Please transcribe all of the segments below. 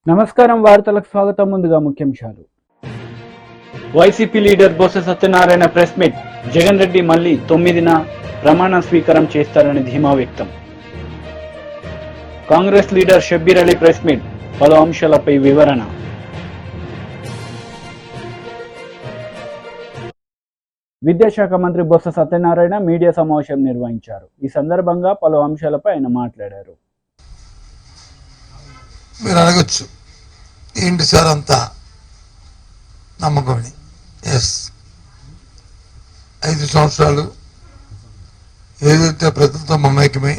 నమస్కారం, వార్తలకు స్వాగతం. ముందుగా ముఖ్యాంశాలు. YCP leader Botsa Satyanarayana press meet. Jagan Reddy మళ్లీ 9న ప్రమాణ స్వీకారం చేస్తారని ధీమా వ్యక్తం. Congress leader Shabbir Ali press meet. పలు అంశాలపై వివరణ. విద్యాశాఖ మంత్రి బొత్స సత్యనారాయణ మీడియా సమావేశం నిర్వహించారు. ఈ సందర్భంగా పలు అంశాలపై ఆయన మాట్లాడారు. మీరు అడగచ్చు, ఏంటి సార్ అంతా నమ్మకమని. ఎస్, 5 సంవత్సరాలు ఏదైతే ప్రజలతో మమేకమై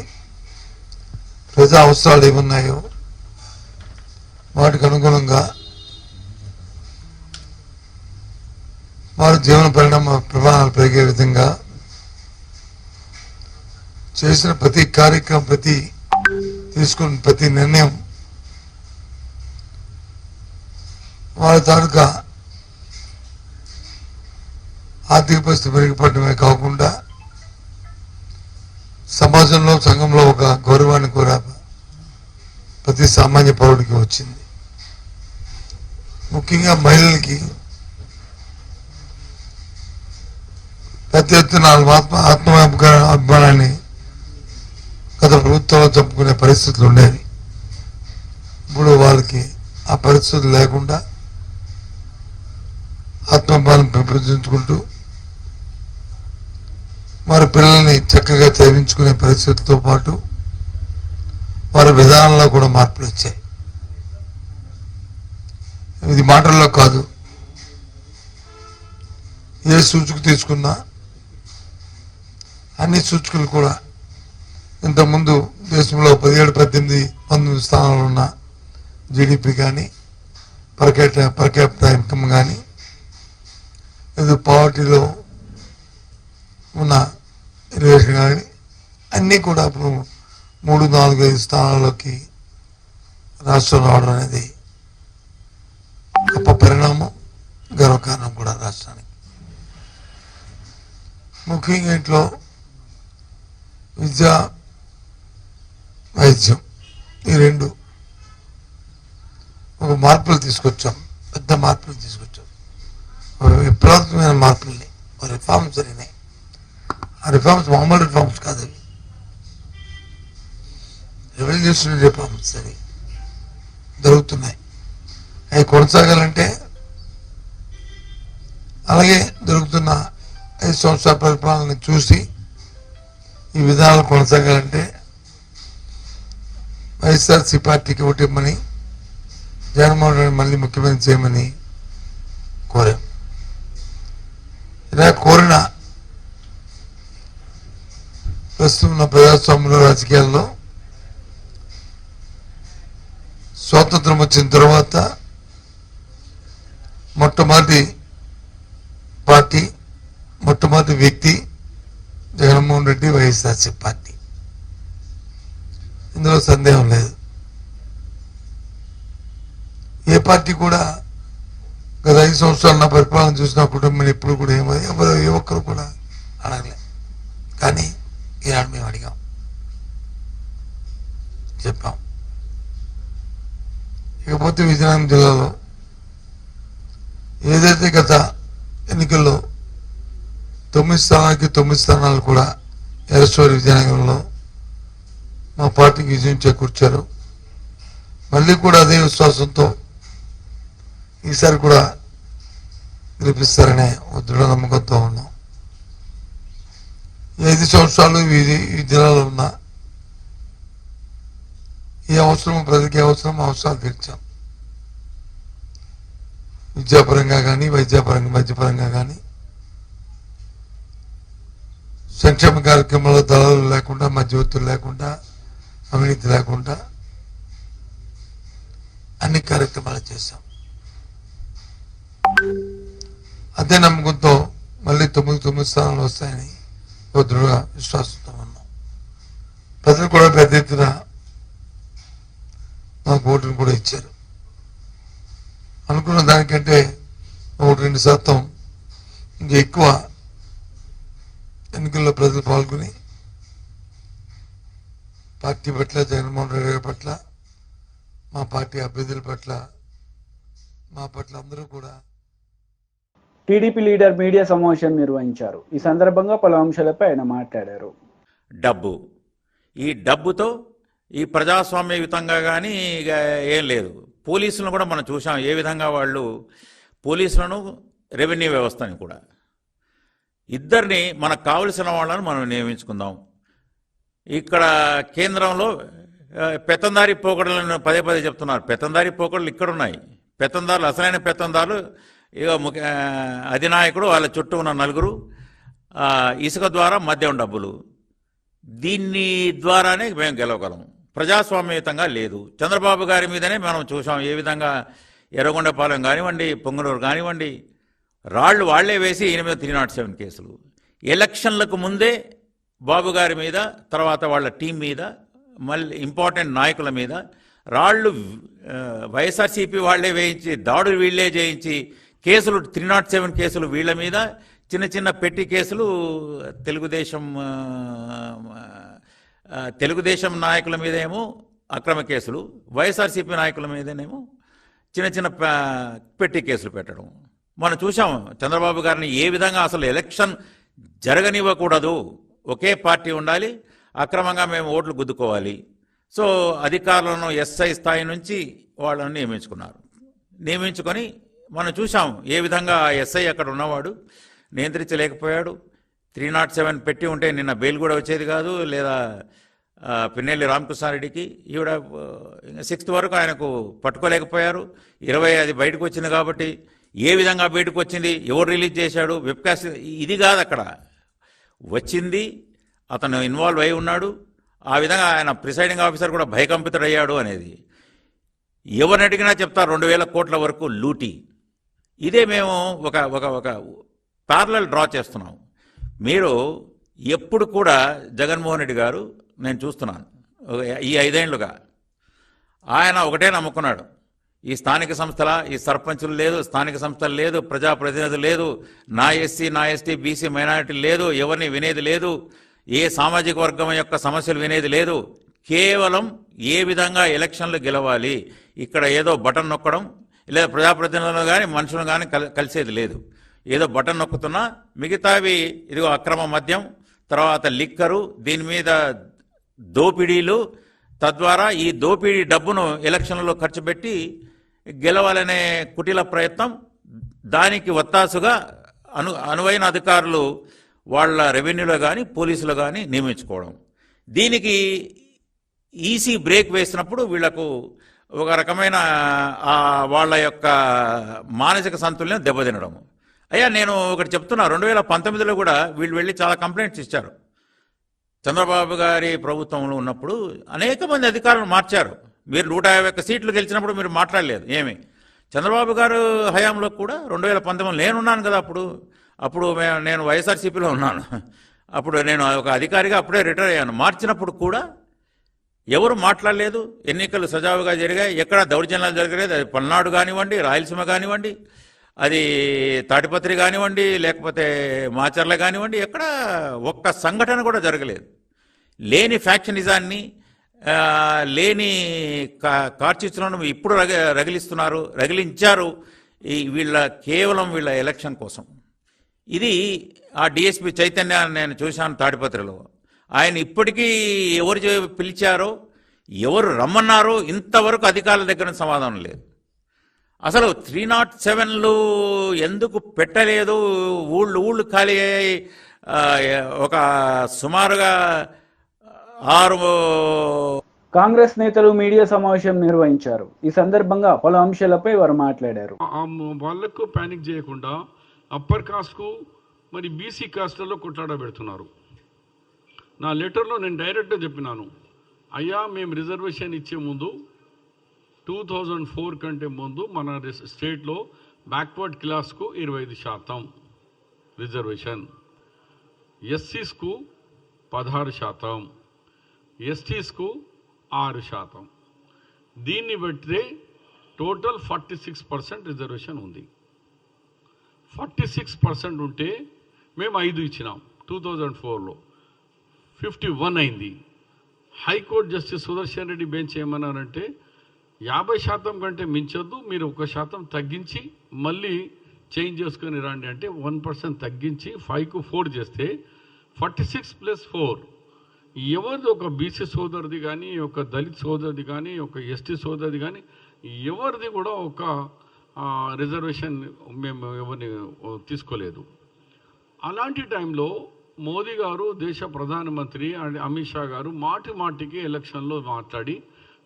ప్రజా అవసరాలు ఏమున్నాయో వాటికి అనుగుణంగా వారి జీవన ప్రమాణాలు పెరిగే విధంగా చేసిన ప్రతి కార్యక్రమం, తీసుకున్న ప్రతి నిర్ణయం వారి తాలూకా ఆర్థిక పరిస్థితి మెరుగుపడమే కాకుండా సమాజంలో, సంఘంలో ఒక గౌరవాన్ని కూడా ప్రతి సామాన్య పౌరుడికి వచ్చింది. ముఖ్యంగా మహిళలకి పెద్ద ఎత్తున అభిమానాన్ని గత ప్రభుత్వంలో చంపుకునే పరిస్థితులు ఉండేవి. ఇప్పుడు వాళ్ళకి ఆ పరిస్థితులు లేకుండా ఆత్మభావం పెంపొందించుకుంటూ వారి పిల్లల్ని చక్కగా చదివించుకునే పరిస్థితులతో పాటు వారి విధానంలో కూడా మార్పులు వచ్చాయి. ఇది మాటల్లో కాదు, ఏ సూచిక తీసుకున్నా అన్ని సూచికలు కూడా ఇంతకుముందు దేశంలో 17, 18, 19 స్థానాలు ఉన్న జీడిపి కానీ, పర్ క్యాపిటల్ ఇన్కమ్ కానీ, ఇది పావర్టీలో ఉన్న రిలేషన్ కానీ అన్నీ కూడా ఇప్పుడు 3, 4, 5 స్థానాల్లోకి రాష్ట్రం రావడం అనేది గొప్ప పరిణామం, గర్వకారణం కూడా రాష్ట్రానికి. ముఖ్యంగా ఇంట్లో విద్య, వైద్యం ఈ రెండు ఒక మార్పులు తీసుకొచ్చాం, పెద్ద మార్పులు తీసుకొచ్చాం, విప్లవాత్మకమైన మార్పుల్ని, రిఫార్మ్స్ జరిగినాయి. ఆ రిఫార్మ్స్ మామూలు రిఫార్మ్స్ కాదు, అవి రెవల్యూషనరీ రిఫార్మ్స్ అవి జరుగుతున్నాయి. అవి కొనసాగాలంటే అలాగే జరుగుతున్న 5 సంవత్సరాల పరిపాలన చూసి ఈ విధానాలు కొనసాగాలంటే వైఎస్ఆర్సీ పార్టీకి ఓటిమ్మని, జగన్మోహన్ రెడ్డి మళ్ళీ ముఖ్యమంత్రి చేయమని కోరాం. ఇలా కోరిన ప్రస్తుతం ఉన్న ప్రజాస్వామ్యంలో, రాజకీయాల్లో స్వాతంత్రం వచ్చిన తర్వాత మొట్టమొదటి పార్టీ, మొట్టమొదటి వ్యక్తి జగన్మోహన్ రెడ్డి, వైఎస్ఆర్సీ పార్టీ. ఇందులో సందేహం లేదు. ఏ పార్టీ కూడా గత 5 సంవత్సరాలు నా పరిపాలన చూసిన కుటుంబం ఎప్పుడు కూడా ఏ ఒక్కరు కూడా అడగలే. కానీ ఈనాడు మేము అడిగాం, చెప్పాం. ఇకపోతే విజయనగరం జిల్లాలో ఏదైతే గత ఎన్నికల్లో 9 స్థానాలకి 9 స్థానాలు కూడా ఎరసోరి విజయనగరంలో మా పార్టీకి విజయం చేకూర్చారు. మళ్ళీ కూడా అదే విశ్వాసంతో ఈసారి కూడా గెలిపిస్తారనే దృఢ నమ్మకంతో ఉన్నాం. 5 సంవత్సరాలు ఈ జిల్లాలో ఉన్న ఏ అవసరం, ప్రజలకి అవసరాలు తీర్చాం. విద్యాపరంగా కానీ, వైద్యపరంగా కానీ, సంక్షేమ కార్యక్రమాల్లో దళాలు లేకుండా, మధ్యవర్తులు లేకుండా, అవినీతి లేకుండా అన్ని కార్యక్రమాలు చేశాం. అదే నమ్మకంతో మళ్ళీ 9 స్థానాలు వస్తాయని దృఢ విశ్వాసంతో ఉన్నాం. ప్రజలు కూడా పెద్ద ఎత్తున మాకు ఓటును కూడా ఇచ్చారు. అనుకున్న దానికంటే 1-2% ఇంకా ఎక్కువ ఎన్నికల్లో ప్రజలు పాల్గొని పార్టీ పట్ల, జగన్మోహన్ రెడ్డి గారి పట్ల మా పార్టీ అభ్యర్థుల పట్ల మా పట్ల అందరూ కూడా. టీడీపీ లీడర్ మీడియా సమావేశం నిర్వహించారు. ఈ సందర్భంగా పలు అంశాలపై ఆయన మాట్లాడారు. ఈ డబ్బుతో ఈ ప్రజాస్వామ్యయుతంగా కానీ ఇక ఏం లేదు. పోలీసులను కూడా మనం చూసాం ఏ విధంగా వాళ్ళు పోలీసులను రెవెన్యూ వ్యవస్థని కూడా ఇద్దరిని మనకు కావలసిన వాళ్ళని మనం నియమించుకుందాం. ఇక్కడ కేంద్రంలో పెత్తందారి పోకడలను పదే పదే చెప్తున్నారు. పెత్తందారి పోకడలు ఇక్కడ ఉన్నాయి. పెత్తందారులు అసలైన పెత్తందారులు ఇక అధినాయకుడు వాళ్ళ చుట్టూ ఉన్న నలుగురు, ఇసుక ద్వారా మద్యం డబ్బులు, దీన్ని ద్వారానే మేము గెలవగలం. ప్రజాస్వామ్యయుతంగా లేదు. చంద్రబాబు గారి మీదనే మనం చూసాం ఏ విధంగా ఎర్రగొండపాలెం కానివ్వండి, పొంగనూరు కానివ్వండి, రాళ్లు వాళ్లే వేసి 307 కేసులు. ఎలక్షన్లకు ముందే బాబు గారి మీద, తర్వాత వాళ్ళ టీం మీద, మళ్ళీ ఇంపార్టెంట్ నాయకుల మీద రాళ్లు వైఎస్ఆర్సీపీ వాళ్లే వేయించి, దాడులు వీళ్లే చేయించి, కేసులు 307 కేసులు వీళ్ల మీద, చిన్న చిన్న పెట్టి కేసులు తెలుగుదేశం నాయకుల మీదేమో అక్రమ కేసులు, వైఎస్ఆర్సీపీ నాయకుల మీదనేమో చిన్న చిన్న పెట్టి కేసులు పెట్టడం మనం చూసాం. చంద్రబాబు గారిని ఏ విధంగా అసలు ఎలక్షన్ జరగనివ్వకూడదు, ఒకే పార్టీ ఉండాలి, అక్రమంగా మేము ఓట్లు గుద్దుకోవాలి. సో అధికారులను ఎస్ఐ స్థాయి నుంచి వాళ్ళని నియమించుకొని మనం చూసాం ఏ విధంగా ఆ ఎస్ఐ అక్కడ ఉన్నవాడు నియంత్రించలేకపోయాడు. 307 పెట్టి ఉంటే నిన్న బెయిల్ కూడా వచ్చేది కాదు, లేదా పిన్నెల్లి రామకృష్ణారెడ్డికి ఈవిడ 6th వరకు ఆయనకు పట్టుకోలేకపోయారు. 20 అది బయటకు వచ్చింది కాబట్టి ఏ విధంగా బయటకు వచ్చింది, ఎవరు రిలీజ్ చేశాడు, వెబ్కాస్ట్, ఇది కాదు అక్కడ వచ్చింది. అతను ఇన్వాల్వ్ అయి ఉన్నాడు. ఆ విధంగా ఆయన ప్రిసైడింగ్ ఆఫీసర్ కూడా భయకంపితుడయ్యాడు అనేది ఎవరిని అడిగినా చెప్తారు. 2000 కోట్ల వరకు లూటీ. ఇదే మేము ఒక ఒక ఒక ప్యారలల్ డ్రా చేస్తున్నాం. మీరు ఎప్పుడు కూడా జగన్మోహన్ రెడ్డి గారు, నేను చూస్తున్నాను ఈ 5 ఏళ్లుగా ఆయన ఒకటే నమ్ముకున్నాడు. ఈ స్థానిక సంస్థల, ఈ సర్పంచులు లేదు, స్థానిక సంస్థలు లేదు, ప్రజాప్రతినిధులు లేదు, నా ఎస్సీ నా ఎస్టీ బీసీ మైనారిటీ లేదు, ఎవరిని వినేది లేదు, ఏ సామాజిక వర్గం యొక్క సమస్యలు వినేది లేదు. కేవలం ఏ విధంగా ఎలక్షన్లు గెలవాలి, ఇక్కడ ఏదో బటన్ నొక్కడం, లేదా ప్రజాప్రతినిధులు కానీ మనుషులు కానీ కలిసేది లేదు. ఏదో బటన్ నొక్కుతున్నా మిగతావి ఇదిగో అక్రమ మద్యం, తర్వాత లిక్కరు, దీని మీద దోపిడీలు, తద్వారా ఈ దోపిడీ డబ్బును ఎలక్షన్లలో ఖర్చు పెట్టి గెలవాలనే కుటిల ప్రయత్నం. దానికి ఒత్తాసుగా అనువైన అధికారులు వాళ్ళ రెవెన్యూలో కానీ పోలీసులు కానీ నియమించుకోవడం. దీనికి ఈసీ బ్రేక్ వేసినప్పుడు వీళ్లకు ఒక రకమైన వాళ్ళ యొక్క మానసిక సంతుల్యం దెబ్బతినడం. అయ్యా నేను ఒకటి చెప్తున్నా, 2019లో కూడా వీళ్ళు వెళ్ళి చాలా కంప్లైంట్స్ ఇచ్చారు. చంద్రబాబు గారి ప్రభుత్వంలో ఉన్నప్పుడు అనేక మంది అధికారులను మార్చారు. మీరు 151 సీట్లు గెలిచినప్పుడు మీరు మాట్లాడలేదు ఏమి. చంద్రబాబు గారు హయాంలో కూడా 2019 నేనున్నాను కదా, అప్పుడు నేను వైఎస్ఆర్సీపీలో ఉన్నాను. అప్పుడు నేను ఒక అధికారిగా అప్పుడే రిటైర్ అయ్యాను. మార్చినప్పుడు కూడా ఎవరు మాట్లాడలేదు. ఎన్నికలు సజావుగా జరిగాయి. ఎక్కడ దౌర్జన్యాలు జరగలేదు. అది పల్నాడు కానివ్వండి, రాయలసీమ కానివ్వండి, అది తాటిపత్రి కానివ్వండి, లేకపోతే మాచర్ల కానివ్వండి, ఎక్కడ ఒక్క సంఘటన కూడా జరగలేదు. లేని ఫ్యాక్షనిజాన్ని, లేని కార్చిచ్చులను ఇప్పుడు రగిలించారు కేవలం వీళ్ళ ఎలక్షన్ కోసం. ఇది ఆ డిఎస్పీ చైతన్య నేను చూశాను తాడిపత్రిలో. ఆయన ఇప్పటికీ ఎవరు పిలిచారో, ఎవరు రమ్మన్నారో ఇంతవరకు అధికారుల దగ్గర సమాధానం లేదు. అసలు 307లు ఎందుకు పెట్టలేదు, ఊళ్ళు ఖాళీ అయ్యాయి. ఒక సుమారుగా 6 కాంగ్రెస్ నేతలు మీడియా సమావేశం నిర్వహించారు. ఈ సందర్భంగా పలు అంశాలపై వారు మాట్లాడారు. వాళ్లకు పానిక్ చేయకుండా అప్పర్ కాస్ట్కు మరి బీసీ కాస్ట్లలో కొట్లాడబెడుతున్నారు. నా లెటర్లో నేను డైరెక్ట్గా చెప్పినాను, అయ్యా మేము రిజర్వేషన్ ఇచ్చే ముందు 2004 కంటే ముందు మన స్టేట్లో బ్యాక్వర్డ్ క్లాస్కు 25% రిజర్వేషన్, ఎస్సీస్కు 16%, ఎస్టీస్కు 6%. దీన్ని బట్టితే టోటల్ 46% రిజర్వేషన్ ఉంది. 46% ఉంటే మేము 5 ఇచ్చినాం 2004లో, 51 అయింది. High court justice Sudarshan Reddy bench ఏమన్నారంటే 50% కంటే మించొద్దు, మీరు 1% తగ్గించి మళ్ళీ చేంజ్ చేసుకొని రండి అంటే 1% తగ్గించి 5కు 4 చేస్తే 46+4 ఎవరిది ఒక బీసీ సోదరుది కానీ, ఒక దళిత్ సోదరుది కానీ, ఒక ఎస్టీ సోదరుది కానీ ఎవరిది కూడా ఒక రిజర్వేషన్ మేము ఎవరిని తీసుకోలేదు. అలాంటి టైంలో మోదీ గారు దేశ ప్రధానమంత్రి అండ్ అమిత్ షా గారు మాటికి ఎలక్షన్లో మాట్లాడి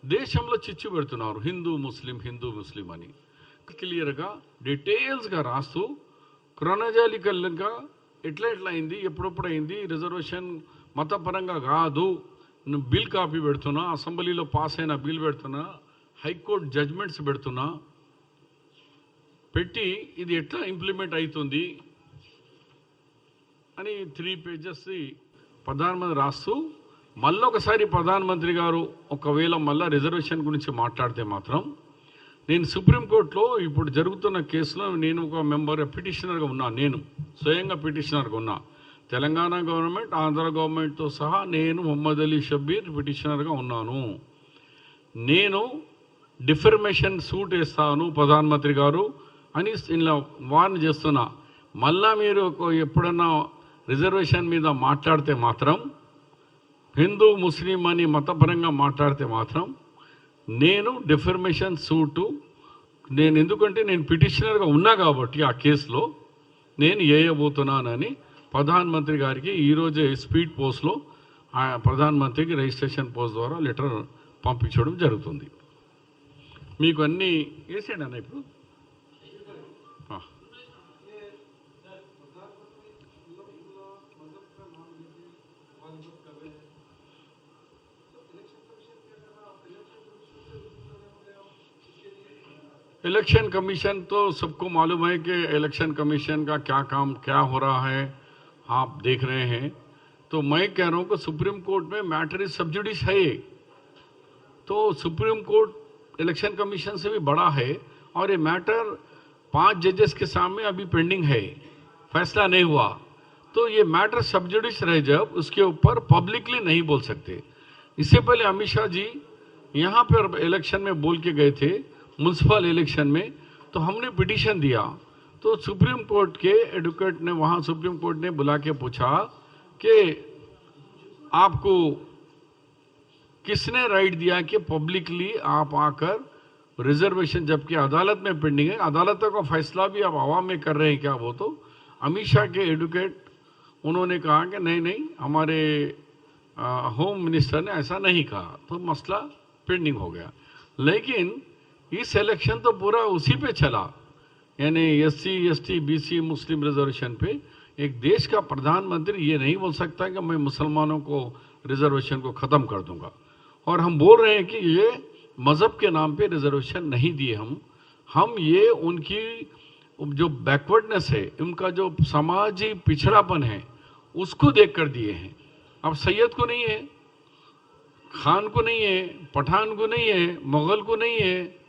దేశంలో చిచ్చు పెడుతున్నారు హిందూ ముస్లిం అని క్లియర్గా డీటెయిల్స్గా రాస్తూ క్రొనాలజికల్గా ఎట్లా అయింది, ఎప్పుడప్పుడు అయింది, రిజర్వేషన్ మతపరంగా కాదు, బిల్ కాపీ పెడుతున్నా, అసెంబ్లీలో పాస్ అయిన బిల్ పెడుతున్నా, హైకోర్టు జడ్జ్మెంట్స్ పెడుతున్నా, పెట్టి ఇది ఎట్లా ఇంప్లిమెంట్ అవుతుంది అని 3 పేజెస్ ప్రధానమంత్రి రాస్తూ మళ్ళీ ఒకసారి ప్రధానమంత్రి గారు ఒకవేళ మళ్ళీ రిజర్వేషన్ గురించి మాట్లాడితే మాత్రం నేను సుప్రీంకోర్టులో ఇప్పుడు జరుగుతున్న కేసులో నేను ఒక పిటిషనర్గా ఉన్నా, నేను స్వయంగా పిటిషనర్గా ఉన్నా. తెలంగాణ గవర్నమెంట్, ఆంధ్ర గవర్నమెంట్తో సహా నేను మొహమ్మద్ అలీ షబ్బీర్ పిటిషనర్గా ఉన్నాను. నేను డిఫర్మేషన్ సూట్ వేస్తాను ప్రధానమంత్రి గారు అని ఇలా వార్న్ చేస్తున్నా. మళ్ళా మీరు ఎప్పుడన్నా రిజర్వేషన్ మీద మాట్లాడితే మాత్రం, హిందూ ముస్లిం అని మతపరంగా మాట్లాడితే మాత్రం నేను డిఫర్మేషన్ సూటు ఎందుకంటే నేను పిటిషనర్గా ఉన్నా కాబట్టి ఆ కేసులో నేను వేయబోతున్నానని ప్రధానమంత్రి గారికి ఈరోజే స్పీడ్ పోస్ట్లో ప్రధానమంత్రికి రిజిస్ట్రేషన్ పోస్ట్ ద్వారా లెటర్ పంపించడం జరుగుతుంది. మీకు అన్నీ వేసేయండి అన్న. ఇప్పుడు इलेक्शन कमीशन तो सबको मालूम है कि इलेक्शन कमीशन का क्या काम क्या हो रहा है, आप देख रहे हैं. तो मैं कह रहा हूँ कि सुप्रीम कोर्ट में मैटर इज सब जुडिस है, तो सुप्रीम कोर्ट इलेक्शन कमीशन से भी बड़ा है और ये मैटर 5 जजेस के सामने अभी पेंडिंग है, फैसला नहीं हुआ. तो ये मैटर सब जुडिस रह जब उसके ऊपर पब्लिकली नहीं बोल सकते. इससे पहले अमित शाह जी यहाँ पर इलेक्शन में बोल के गए थे म्यूनसिपल इलेक्शन में, तो हमने पिटीशन दिया. तो सुप्रीम कोर्ट के एडवोकेट ने वहाँ सुप्रीम कोर्ट ने बुला के पूछा कि आपको किसने राइट दिया कि पब्लिकली आप आकर रिजर्वेशन, जबकि अदालत में पेंडिंग है, अदालत का फैसला भी आप आवाम में कर रहे हैं क्या? वो तो अमित शाह के एडवोकेट उन्होंने कहा कि नहीं हमारे होम मिनिस्टर ने ऐसा नहीं कहा, तो मसला पेंडिंग हो गया. लेकिन इस इलेक्शन तो पूरा उसी पे चला, यानी SC ST BC मुस्लिम रिजर्वेशन पे. एक देश का प्रधानमंत्री ये नहीं बोल सकता कि मैं मुसलमानों को रिजर्वेशन को ख़त्म कर दूंगा. और हम बोल रहे हैं कि ये मज़हब के नाम पे रिजर्वेशन नहीं दिए हम ये उनकी जो बैकवर्डनेस है, उनका जो समाजी पिछड़ापन है, उसको देख कर दिए हैं. अब सैयद को नहीं है, खान को नहीं है, पठान को नहीं है, मुग़ल को नहीं है,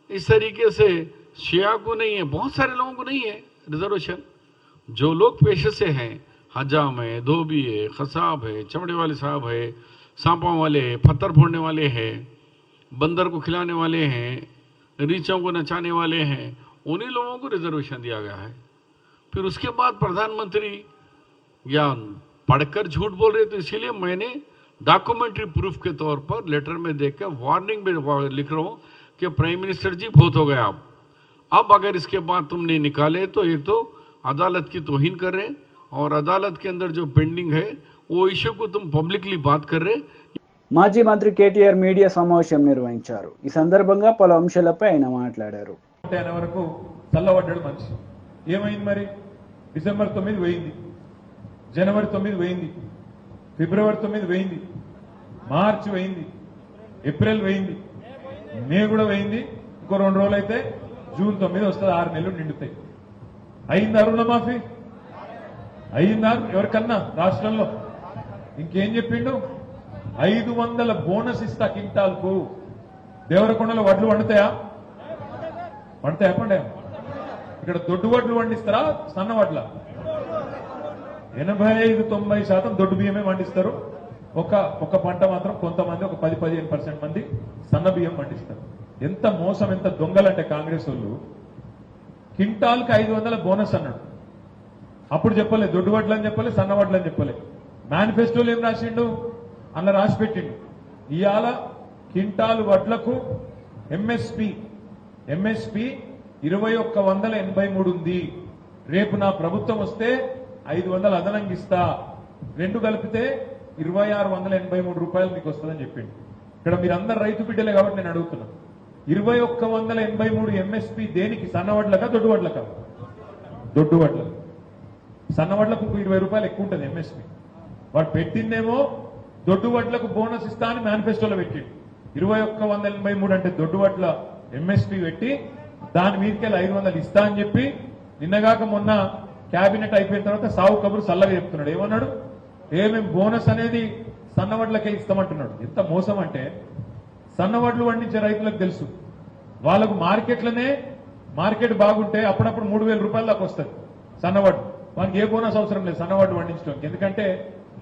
इस तरीके से शिया को नहीं है, बहुत सारे लोगों को नहीं है रिजर्वेशन. जो लोग पेशे से हैं, हजाम है, धोबी है, खसाब है, चमड़े वाले साहब है, सांपों वाले हैं, पत्थर फोड़ने वाले हैं, बंदर को खिलाने वाले हैं, रीछों को नचाने वाले हैं, उन्हीं लोगों को रिजर्वेशन दिया गया है. फिर उसके बाद प्रधानमंत्री या पढ़कर झूठ बोल रहे, तो इसीलिए मैंने डॉक्यूमेंट्री प्रूफ के तौर पर लेटर में देकर वार्निंग में लिख रहा हूँ कि प्राइम मिनिस्टर जी बहुत हो गया. अब अगर इसके बाद तुमने निकाले तो एक तो अदालत की तौहीन कर रहे हैं, और अदालत के अंदर जो पेंडिंग है वो इश्यू को तुम पब्लिकली बात कर रहे. మాజీ మంత్రి కేటీఆర్ మీడియా సమావేశం నిర్వహించారు. ఈ సందర్భంగా పలు అంశాలపై ఆయన మాట్లాడారు. వరకు చల్లబడ్డాడు మనిషి. ఏమైంది మరి? డిసెంబర్ 9 పోయింది, జనవరి 9 పోయింది, ఫిబ్రవరి 9 పోయింది, మార్చి పోయింది, ఏప్రిల్ పోయింది, మే కూడా పోయింది. ఇంకో 2 రోజులు అయితే జూన్ 9 వస్తుంది, 6 నెలలు నిండుతాయి. అయిందా రుణమాఫీ? అయిందా ఎవరికన్నా రాష్ట్రంలో? ఇంకేం చెప్పిండు? 500 బోనస్ ఇస్తా కింటాల్కు. దేవరకొండలో వడ్లు వండుతాయా? వండుతాయా? పండే ఇక్కడ దొడ్డు వడ్లు వండిస్తారా, సన్న వడ్ల? 85-90% దొడ్డు బియ్యమే వండిస్తారు. ఒక పంట మాత్రం కొంతమంది ఒక 10-15% మంది సన్న బియ్యం పండిస్తారు. ఎంత మోసం, ఎంత దొంగలంటే కాంగ్రెస్ వాళ్ళు క్వింటాల్కి 500 బోనస్ అన్నాడు. అప్పుడు చెప్పలే దొడ్డు వడ్లు అని చెప్పలే, సన్న వడ్లు అని చెప్పలే. మేనిఫెస్టోలో ఏం రాసిండు? అన్న రాసి పెట్టిండు. ఇవాళ క్వింటాలు వడ్లకు ఎంఎస్పి 2183 ఉంది. రేపు నా ప్రభుత్వం వస్తే 500 అదనంగా ఇస్తా, రెండు కలిపితే 2683 రూపాయలు మీకు వస్తుందని చెప్పిండు. ఇక్కడ మీరందరు రైతు బిడ్డలే కాబట్టి నేను అడుగుతున్నా, 2183 ఎంఎస్పి దేనికి? సన్నవడ్లకా దొడ్డు వడ్లకా? దొడ్డు వడ్లకు. సన్నవడ్లకు 20 రూపాయలు ఎక్కువ ఉంటుంది ఎంఎస్పి. వాడు పెట్టిందేమో దొడ్డు వడ్లకు బోనస్ ఇస్తా అని మేనిఫెస్టోలో పెట్టిండు. 2183 అంటే దొడ్డు వడ్ల ఎంఎస్పి పెట్టి దాని మీదకెళ్ళి 500 ఇస్తా అని చెప్పి నిన్నగాక మొన్న క్యాబినెట్ అయిపోయిన తర్వాత సావు కబురు సల్లగా చెప్తున్నాడు. ఏమన్నాడు? మేము బోనస్ అనేది సన్నవడ్లకే ఇస్తామంటున్నాడు. ఎంత మోసం అంటే, సన్నవడ్లు పండించే రైతులకు తెలుసు, వాళ్ళకు మార్కెట్ బాగుంటే అప్పుడప్పుడు 3000 రూపాయల దాకా వస్తుంది సన్నవడ్లు. వానికి ఏ బోనస్ అవసరం లేదు సన్నవడ్లు పండించడానికి. ఎందుకంటే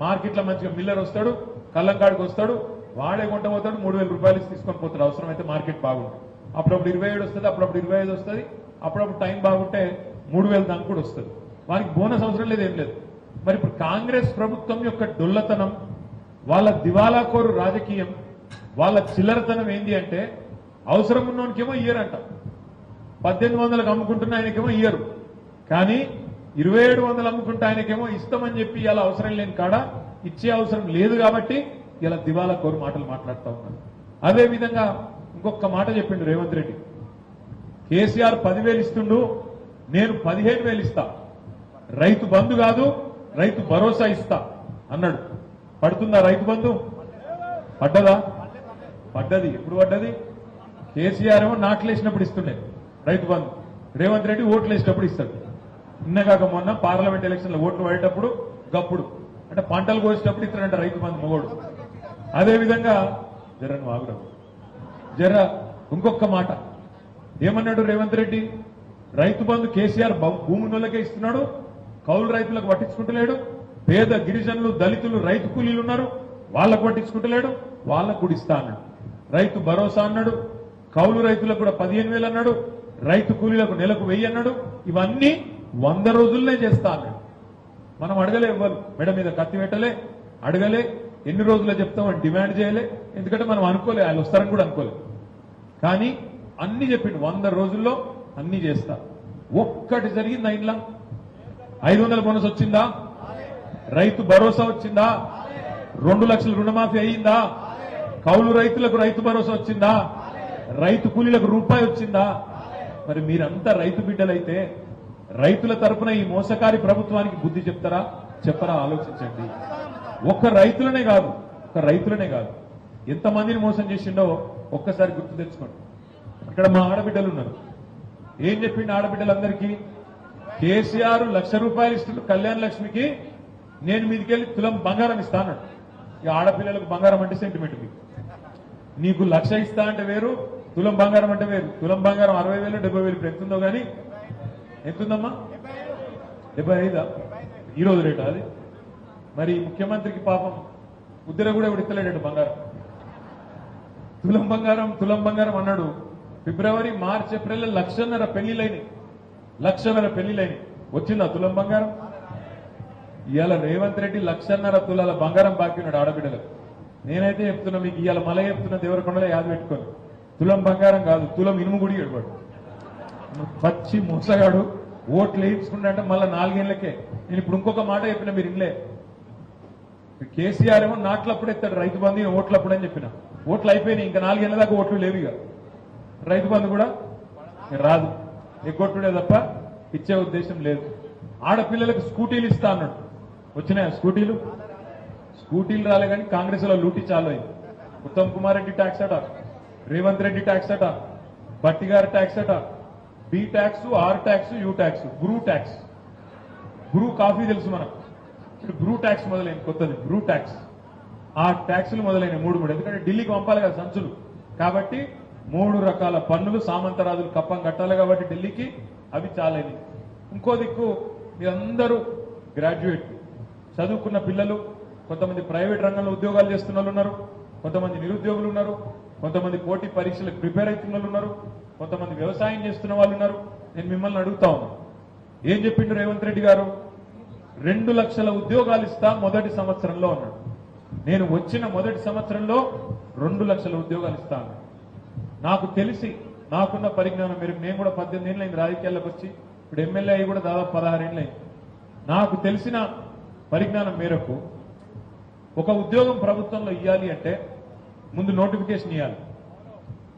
మార్కెట్లో మంచిగా మిల్లర్ వస్తాడు, కల్లంకాడికి వస్తాడు, వాడే కొంట పోతాడు, 3000 రూపాయలు తీసుకొని పోతాడు. అవసరం అయితే మార్కెట్ బాగుంటుంది. అప్పుడప్పుడు 27 వస్తుంది, అప్పుడప్పుడు 25 వస్తుంది, అప్పుడప్పుడు టైం బాగుంటే 3000 దాకా కూడా వస్తుంది. వానికి బోనస్ అవసరం లేదు, ఏం లేదు. మరి ఇప్పుడు కాంగ్రెస్ ప్రభుత్వం యొక్క డొల్లతనం, వాళ్ళ దివాలాకోరు రాజకీయం, వాళ్ళ చిల్లరతనం ఏంది అంటే, అవసరం ఉన్నోనికేమో ఇయ్యరంట. 1800లకు అమ్ముకుంటున్న ఆయనకేమో ఇయ్యరు, కానీ 2700 అమ్ముకుంటే ఆయనకేమో ఇస్తామని చెప్పి ఇలా అవసరం లేని కాడ ఇచ్చే అవసరం లేదు కాబట్టి ఇలా దివాలాకోరు మాటలు మాట్లాడుతూ ఉన్నారు. అదే విధంగా ఇంకొక మాట చెప్పిండు రేవంత్ రెడ్డి. కేసీఆర్ 10,000 ఇస్తుండు, నేను 15,000 ఇస్తా, రైతు బంధు కాదు రైతు భరోసా ఇస్తా అన్నాడు. పడుతుందా రైతు బంధు? పడ్డదా? పడ్డది. ఎప్పుడు పడ్డది? కేసీఆర్ ఏమో నాట్లేసినప్పుడు ఇస్తుండే రైతు బంధు, రేవంత్ రెడ్డి ఓట్లు వేసినప్పుడు ఇస్తాడు. నిన్నగాక మొన్న పార్లమెంట్ ఎలక్షన్ లో ఓట్లు పడేటప్పుడు గప్పుడు, అంటే పంటలు కోసేటప్పుడు ఇస్తాడంట రైతు బంధు మొగోడు. అదేవిధంగా జరను ఆగురావు జర ఇంకొక మాట ఏమన్నాడు రేవంత్ రెడ్డి? రైతు బంధు కేసీఆర్ భూములకే ఇస్తున్నాడు, కౌలు రైతులకు పట్టించుకుంటలేడు, పేద గిరిజనులు దళితులు రైతు కూలీలు ఉన్నారు వాళ్ళకు పట్టించుకుంటలేడు, వాళ్ళకు కూడా ఇస్తా అన్నాడు. రైతు భరోసా అన్నాడు, కౌలు రైతులకు కూడా 15,000 అన్నాడు, రైతు కూలీలకు నెలకు 1000 అన్నాడు. ఇవన్నీ 100 రోజుల్లోనే చేస్తా అన్నాడు. మనం అడగలే, ఇవ్వరు మెడ మీద కత్తి పెట్టలే, అడగలే, ఎన్ని రోజుల్లో చెప్తామని డిమాండ్ చేయలే, ఎందుకంటే మనం అనుకోలే ఆయన వస్తారని కూడా అనుకోలే. కానీ అన్ని చెప్పిండు, 100 రోజుల్లో అన్ని చేస్తా. ఒక్కటి జరిగింది ఇంట్లో? 500 బోనస్ వచ్చిందా? రైతు భరోసా వచ్చిందా? 2 లక్షల రుణమాఫీ అయ్యిందా? కౌలు రైతులకు రైతు భరోసా వచ్చిందా? రైతు కూలీలకు రూపాయి వచ్చిందా? మరి మీరంతా రైతు బిడ్డలైతే రైతుల తరపున ఈ మోసకారి ప్రభుత్వానికి బుద్ధి చెప్తారా చెప్పరా? ఆలోచించండి. ఒక్క రైతులనే కాదు ఎంతమందిని మోసం చేసిండో ఒక్కసారి గుర్తు తెచ్చుకోండి. ఇక్కడ మా ఆడబిడ్డలు ఉన్నారు. ఏం చెప్పిండు ఆడబిడ్డలందరికీ? కేసీఆర్ 1,00,000 రూపాయలు ఇస్తుండ్రు కళ్యాణ లక్ష్మికి, నేను మీదికెళ్ళి తులం బంగారం ఇస్తాను. ఇక ఆడపిల్లలకు బంగారం అంటే సెంటిమెంట్. నీకు 1,00,000 ఇస్తా అంటే వేరు, తులం బంగారం అంటే వేరు. తులం బంగారం 60,000 70,000 ఇప్పుడు ఎంతుందో కానీ, ఎంతుందమ్మా? 75 ఈ రోజు రేటు అది. మరి ముఖ్యమంత్రికి పాపం ఉద్దిర కూడా ఇప్పుడు ఇస్తలేడు బంగారం. తులం బంగారం అన్నాడు. ఫిబ్రవరి మార్చి ఏప్రిల్ 1,00,000 పెళ్లిలైనవి, 1,00,000 పెళ్లిలైనవి. వచ్చిందా తులం బంగారం? ఇవాళ రేవంత్ రెడ్డి 1,00,000 తులాల బంగారం బాకీ ఉన్నాడు ఆడబిడ్డలకు. నేనైతే చెప్తున్నా మీకు, ఇవాళ మళ్ళీ చెప్తున్నా, దేవరకొండలో యాద పెట్టుకొని, తులం బంగారం కాదు, తులం ఇనుము గుడి గడవాడు. పచ్చి మోసగాడు. ఓట్లు వేయించుకుంటే మళ్ళీ 4 ఏళ్లకే. నేను ఇప్పుడు ఇంకొక మాట చెప్పిన, మీరు ఇన్లే. కేసీఆర్ ఏమో నాట్లప్పుడు ఎత్తాడు రైతు బంధు, ఓట్లప్పుడు అని చెప్పిన. ఓట్లు అయిపోయినాయి, ఇంకా 4 ఏళ్ల దాకా ఓట్లు లేవు. ఇక రైతు బంధు కూడా రాదు, ఎగ్గొట్టుడే తప్ప ఇచ్చే ఉద్దేశం లేదు. ఆడపిల్లలకు స్కూటీలు ఇస్తా అన్నాడు. వచ్చినాయా స్కూటీలు? స్కూటీలు రాలే కానీ కాంగ్రెస్ లో లూటీ చాలు అయింది. ఉత్తమ్ కుమార్ రెడ్డి ట్యాక్స్ అట, రేవంత్ రెడ్డి ట్యాక్స్ అట, భట్టి గారి ట్యాక్స్ అట, B tax, R tax, U tax, Bru tax. Bru coffee తెలుసు మనకు, ఇప్పుడు బ్రూ ట్యాక్స్ మొదలైంది కొత్తది, బ్రూ ట్యాక్స్. ఆ ట్యాక్సులు మొదలైనవి 3 ఎందుకంటే ఢిల్లీకి పంపాలి కదా సంచులు, కాబట్టి 3 రకాల పన్నులు సామంతరాజులు కప్పం కట్టాలి కాబట్టి ఢిల్లీకి, అవి చాలని. ఇంకో దిక్కు మీరందరూ గ్రాడ్యుయేట్ చదువుకున్న పిల్లలు, కొంతమంది ప్రైవేట్ రంగంలో ఉద్యోగాలు చేస్తున్న వాళ్ళు ఉన్నారు, కొంతమంది నిరుద్యోగులు ఉన్నారు, కొంతమంది పోటీ పరీక్షలకు ప్రిపేర్ అవుతున్న వాళ్ళు ఉన్నారు, కొంతమంది వ్యవసాయం చేస్తున్న వాళ్ళు ఉన్నారు. నేను మిమ్మల్ని అడుగుతా ఉన్నాను, ఏం చెప్పిండు రేవంత్ రెడ్డి గారు? 2 లక్షల ఉద్యోగాలు ఇస్తా మొదటి సంవత్సరంలో అన్నాడు. నేను వచ్చిన మొదటి సంవత్సరంలో 2 లక్షల ఉద్యోగాలు ఇస్తా అన్నాడు. నాకు తెలిసి నాకున్న పరిజ్ఞానం మేరకు, నేను కూడా 18 ఏళ్ళు అయింది రాజకీయాల్లోకి వచ్చి, ఇప్పుడు ఎమ్మెల్యే అయ్యి కూడా దాదాపు 16 ఏళ్ళు అయింది. నాకు తెలిసిన పరిజ్ఞానం మేరకు ఒక ఉద్యోగం ప్రభుత్వంలో ఇవ్వాలి అంటే ముందు నోటిఫికేషన్ ఇవ్వాలి,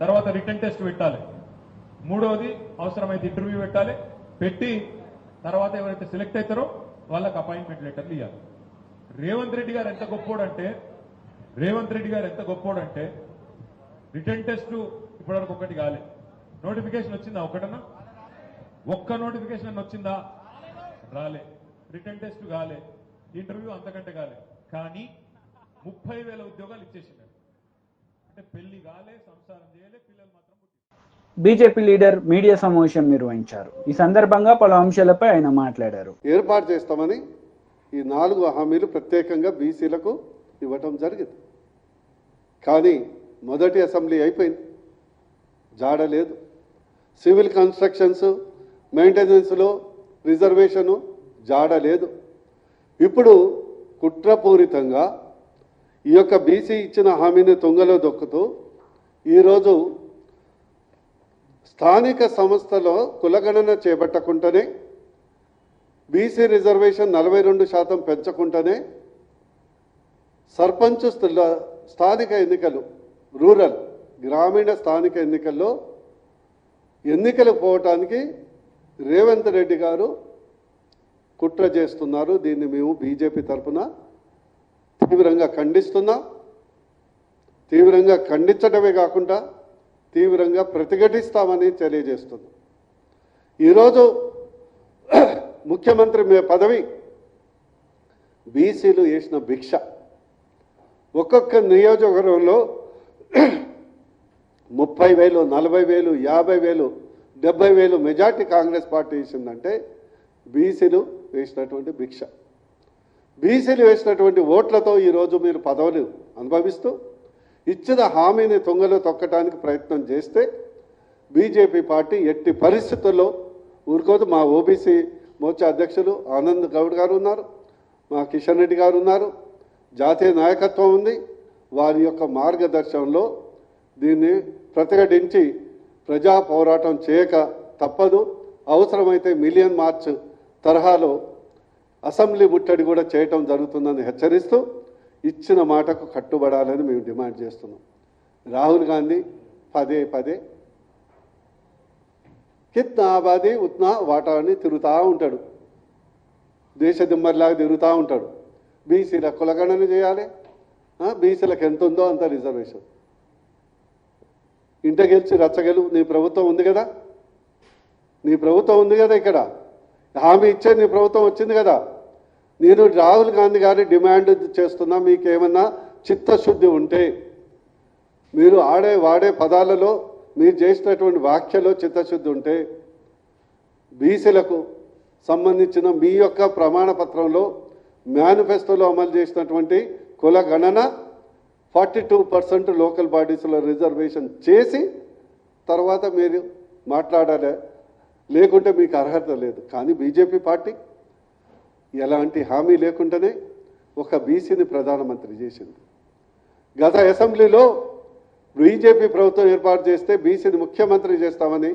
తర్వాత రిటర్న్ టెస్ట్ పెట్టాలి, మూడవది అవసరమైతే ఇంటర్వ్యూ పెట్టాలి, పెట్టి తర్వాత ఎవరైతే సెలెక్ట్ అవుతారో వాళ్ళకి అపాయింట్మెంట్ లెటర్లు ఇవ్వాలి. రేవంత్ రెడ్డి గారు ఎంత గొప్పోడంటే రిటర్న్ టెస్ట్ ఇప్పటివరకు ఒకటి కాలే. నోటిఫికేషన్ వచ్చిందా? ఒకటన్నా ఒక్క నోటిఫికేషన్ అన్న వచ్చిందా? రాలే. రిటర్న్ టెస్ట్ కాలే, ఇంటర్వ్యూ అంతకంటే కాలే. కానీ 30,000 ఉద్యోగాలు ఇచ్చేసినారు. అంటే పెళ్లి కాలే, సంసారం చేయలే, పిల్లలు మాత్రం బీజేపీ లీడర్ మీడియా సమావేశం నిర్వహించారు. ఈ సందర్భంగా పలు అంశాలపై ఆయన మాట్లాడారు. ఏర్పాటు చేస్తామని ఈ 4 హామీలు ప్రత్యేకంగా బీసీలకు ఇవ్వటం జరిగింది. కానీ మొదటి అసెంబ్లీ అయిపోయింది, జాడలేదు. సివిల్ కన్స్ట్రక్షన్స్, మెయింటెనెన్స్లో రిజర్వేషను జాడలేదు. ఇప్పుడు కుట్రపూరితంగా ఈ యొక్క బీసీ ఇచ్చిన హామీని తుంగలో దొక్కుతూ ఈరోజు స్థానిక సంస్థలో కులగణన చేపట్టకుండానే, బీసీ రిజర్వేషన్ 42% పెంచకుండానే సర్పంచ్ స్థానిక ఎన్నికలు, రూరల్ గ్రామీణ స్థానిక ఎన్నికల్లో ఎన్నికలు పోవటానికి రేవంత్ రెడ్డి గారు కుట్ర చేస్తున్నారు. దీన్ని మేము బీజేపీ తరఫున తీవ్రంగా ఖండిస్తున్నాం. తీవ్రంగా ఖండించడమే కాకుండా తీవ్రంగా ప్రతిఘటిస్తామని తెలియజేస్తున్నాం. ఈరోజు ముఖ్యమంత్రి పదవి బీసీలు వేసిన భిక్ష. ఒక్కొక్క నియోజకవర్గంలో 30,000, 40,000, 50,000, 70,000 మెజార్టీ కాంగ్రెస్ పార్టీ ఇచ్చిందంటే బీసీలు వేసినటువంటి భిక్ష. బీసీలు వేసినటువంటి ఓట్లతో ఈరోజు మీరు పదవులు అనుభవిస్తూ ఇచ్చిన హామీని తుంగలో తొక్కడానికి ప్రయత్నం చేస్తే బీజేపీ పార్టీ ఎట్టి పరిస్థితుల్లో ఊరుకోదు. మా ఓబీసీ మోర్చా అధ్యక్షులు ఆనంద్ గౌడ్ గారు ఉన్నారు, మా కిషన్ రెడ్డి గారు ఉన్నారు, జాతీయ నాయకత్వం ఉంది. వారి యొక్క మార్గదర్శనంలో దీన్ని ప్రతిఘటించి ప్రజా పోరాటం చేయక తప్పదు. అవసరమైతే మిలియన్ మార్చ్ తరహాలో అసెంబ్లీ ముట్టడి కూడా చేయటం జరుగుతుందని హెచ్చరిస్తూ ఇచ్చిన మాటకు కట్టుబడాలని మేము డిమాండ్ చేస్తున్నాం. రాహుల్ గాంధీ పదే పదే కిత్నా ఆబాదీ ఉత్నా వాటా అని తిరుగుతూ ఉంటాడు, దేశ దిమ్మర్లాగా తిరుగుతూ ఉంటాడు. బీసీల కులగణన చేయాలి, బీసీలకు ఎంత ఉందో అంత రిజర్వేషన్. ఇంట గెలిచి రచ్చగలు నీ ప్రభుత్వం ఉంది కదా, ఇక్కడ హామీ ఇచ్చే నీ ప్రభుత్వం వచ్చింది కదా. నేను రాహుల్ గాంధీ గారి డిమాండ్ చేస్తున్నా, మీకేమన్నా చిత్తశుద్ధి ఉంటే మీరు వాడే పదాలలో మీరు చేసినటువంటి వ్యాఖ్యలో చిత్తశుద్ధి ఉంటే బీసీలకు సంబంధించిన మీ యొక్క ప్రమాణ పత్రంలో మేనిఫెస్టోలో అమలు చేసినటువంటి కుల గణన 42% లోకల్ బాడీస్లో రిజర్వేషన్ చేసి తర్వాత మీరు మాట్లాడాలి, లేకుంటే మీకు అర్హత లేదు. కానీ బీజేపీ పార్టీ ఎలాంటి హామీ లేకుండానే ఒక బీసీని ప్రధానమంత్రి చేసింది. గత అసెంబ్లీలో బీజేపీ ప్రభుత్వం ఏర్పాటు చేస్తే బీసీని ముఖ్యమంత్రి చేస్తామని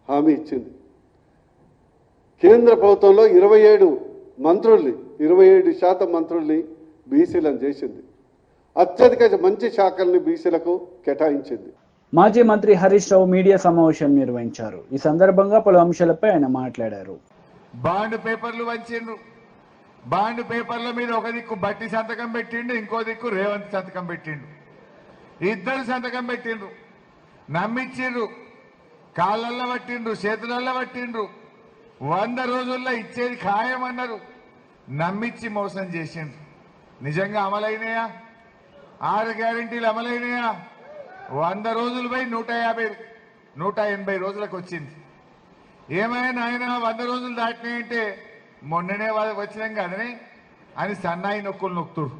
హామీ ఇచ్చింది. కేంద్ర ప్రభుత్వంలో 27% మంత్రుల్ని బీసీలను చేసింది. అత్యధిక మంచి శాఖల్ని బీసీలకు కేటాయించింది. మాజీ మంత్రి హరీష్ రావు మీడియా సమావేశం నిర్వహించారు. ఈ సందర్భంగా పలు అంశాలపై ఆయన మాట్లాడారు. బాండ్ పేపర్లు వంచిండ్రు. బాండ్ పేపర్ల మీద ఒక దిక్కు బట్టి సంతకం పెట్టిండు, ఇంకో దిక్కు రేవంత్ సంతకం పెట్టిండు. ఇద్దరు సంతకం పెట్టిండ్రు, నమ్మించిండ్రు, కాళ్ళల్లో పట్టిండ్రు, చేతులల్లో పట్టిండ్రు. 100 రోజుల్లో ఇచ్చేది ఖాయమన్నారు, నమ్మించి మోసం చేసిండ్రు. నిజంగా అమలైనయా? 6 గ్యారెంటీలు అమలైనయా? 100 రోజులు పోయి 180 రోజులకు వచ్చింది. ఏమైనా ఆయన 100 రోజులు దాటినాయంటే మొన్ననే వచ్చినాం కదనే అని సన్నాయి నొక్కులు నొక్కుతుడు.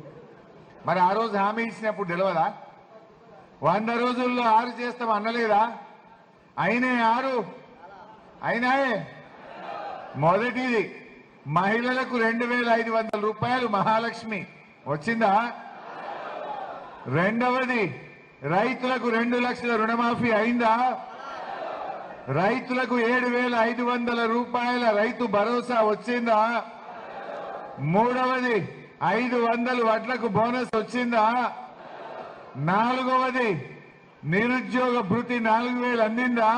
మరి ఆ రోజు హామీ ఇచ్చినప్పుడు తెలియదా? 100 రోజుల్లో 6 చేస్తాం అనలేదా? అయినే 6 అయినాయే. మొదటిది మహిళలకు 2500 రూపాయలు మహాలక్ష్మి వచ్చిందా? రెండవది రైతులకు 2 లక్షల రుణమాఫీ అయిందా? రైతులకు 7500 రూపాయల రైతు భరోసా వచ్చిందా? మూడవది 500 వడ్లకు బోనస్ వచ్చిందా? నాలుగవది నిరుద్యోగ భృతి 4000 అందిందా?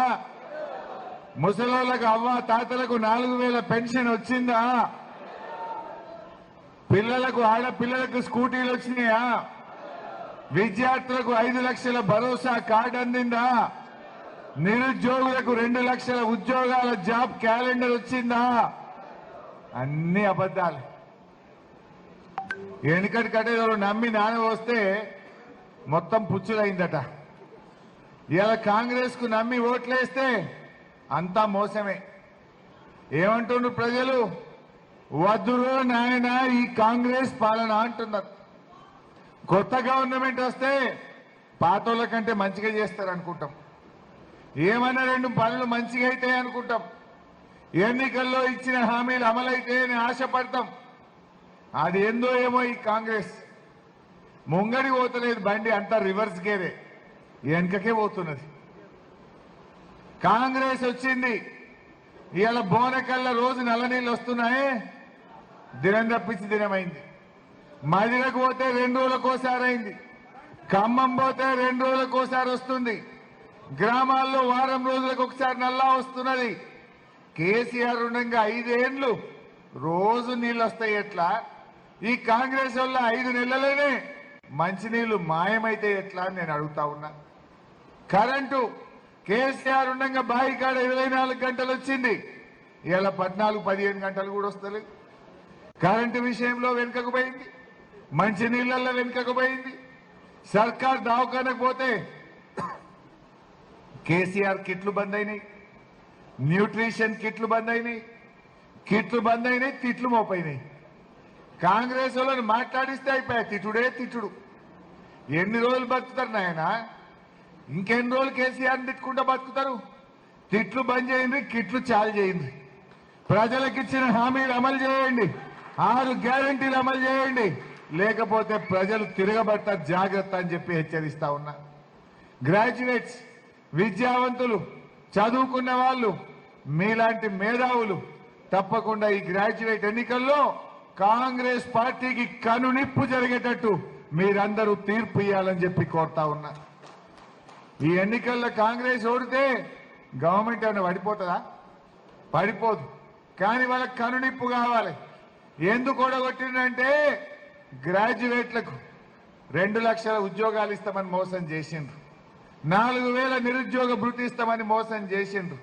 ముసలోళ్ళకు అవ్వ తాతలకు 4000 పెన్షన్ వచ్చిందా? పిల్లలకు ఆడపిల్లలకు స్కూటీలు వచ్చినాయా? విద్యార్థులకు 5 లక్షల భరోసా కార్డు అందిందా? నిరుద్యోగులకు 2 లక్షల ఉద్యోగాల జాబ్ క్యాలెండర్ వచ్చిందా? అన్ని అబద్ధాలు. ఎన్నికటి కట్టేదో నమ్మి నాన్న వస్తే మొత్తం పుచ్చులైందట. ఇలా కాంగ్రెస్ కు నమ్మి ఓట్లేస్తే అంతా మోసమే. ఏమంటున్నారు ప్రజలు? వద్దురో నాయన ఈ కాంగ్రెస్ పాలన అంటున్నారు. కొత్త గవర్నమెంట్ వస్తే పాతోళ్ళ కంటే మంచిగా చేస్తారు అనుకుంటాం. ఏమన్నా 2 పనులు మంచిగా అయితే అనుకుంటాం. ఎన్నికల్లో ఇచ్చిన హామీలు అమలైతే అని ఆశపడతాం. అది ఏందో ఏమో ఈ కాంగ్రెస్ ముంగడి పోతలేదు, బండి అంతా రివర్స్ గేరే వెనకకే పోతున్నది. కాంగ్రెస్ వచ్చింది, ఇవాళ బోనకల్లా రోజు నల్ల నీళ్ళు వస్తున్నాయే, దినం తప్పించి దినమైంది. మదిరకు పోతే 2 రోజులకోసారి అయింది. ఖమ్మం పోతే 2 రోజులకోసారి వస్తుంది. గ్రామాల్లో వారం రోజులకు ఒకసారి నల్లా వస్తున్నది. కేసీఆర్ ఉండగా 5 ఏళ్లు రోజు నీళ్ళు వస్తాయి ఎట్లా? ఈ కాంగ్రెస్ వల్ల 5 నెలలనే మంచినీళ్లు మాయమైతే ఎట్లా అని నేను అడుగుతా ఉన్నా. కరెంటు కేసీఆర్ ఉండగా బాయికాడ 24 గంటలు వచ్చింది, ఇలా 14-15 గంటలు కూడా వస్తలేదు. కరెంటు విషయంలో వెనుకకు పోయింది, మంచినీళ్ళల్లో వెనుకకు పోయింది. సర్కార్ దవాఖానకు పోతే కేసీఆర్ కిట్లు బంద్ అయినాయి, న్యూట్రిషన్ కిట్లు బంద్ అయినాయి, కిట్లు బంద్ అయినాయి, తిట్లు మోపైనాయి. కాంగ్రెస్ వాళ్ళని మాట్లాడిస్తే అయిపోయా తిట్టుడే తిట్టుడు. ఎన్ని రోజులు బతుకుతారు నాయన? ఇంకెన్ని రోజులు కేసీఆర్ని తిట్టుకుంటూ బతుకుతారు? తిట్లు బంద్ చేయండి, కిట్లు చాలు చేయండి. ప్రజలకు ఇచ్చిన హామీలు అమలు చేయండి, 6 గ్యారంటీలు అమలు చేయండి, లేకపోతే ప్రజలు తిరగబడతారు, జాగ్రత్త అని చెప్పి హెచ్చరిస్తా ఉన్నా. గ్రాడ్యుయేట్స్, విద్యావంతులు, చదువుకున్న వాళ్ళు, మీలాంటి మేధావులు తప్పకుండా ఈ గ్రాడ్యుయేట్ ఎన్నికల్లో కాంగ్రెస్ పార్టీకి కనునిప్పు జరిగేటట్టు మీరందరూ తీర్పు ఇవ్వాలని చెప్పి కోరుతా ఉన్నా. ఈ ఎన్నికల్లో కాంగ్రెస్ ఓడితే గవర్నమెంట్ ఏమైనా పడిపోతుందా? పడిపోదు. కానీ వాళ్ళకి కనునిప్పు కావాలి. ఎందుకు ఓడగొట్టిందంటే గ్రాడ్యుయేట్లకు 2 లక్షల ఉద్యోగాలు ఇస్తామని మోసం చేసిండ్రు, 4000 నిరుద్యోగ భృతి ఇస్తామని మోసం చేసిండ్రు,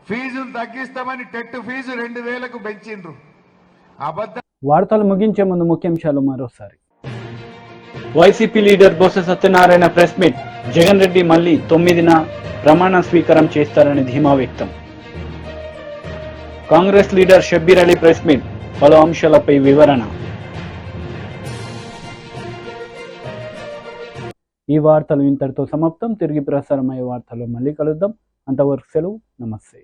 ఫీజులు తగ్గిస్తామని టెట్ ఫీజు 2000కు పెంచిండ్రు. అబద్ధ వార్తలు ముగించే ముందు ముఖ్యాంశాలు మరోసారి. YCP leader Botsa Satyanarayana press meet. Jagan Reddy మళ్లీ 9న ప్రమాణ స్వీకారం చేస్తారని ధీమా వ్యక్తం. Congress leader Shabbir Ali press meet. పలు అంశాలపై వివరణ. ఈ వార్తలు ఇంతటితో సమాప్తం. తిరిగి ప్రసారమయ్యే వార్తల్లో మళ్ళీ కలుద్దాం. అంతవరకు సెలవు. నమస్తే.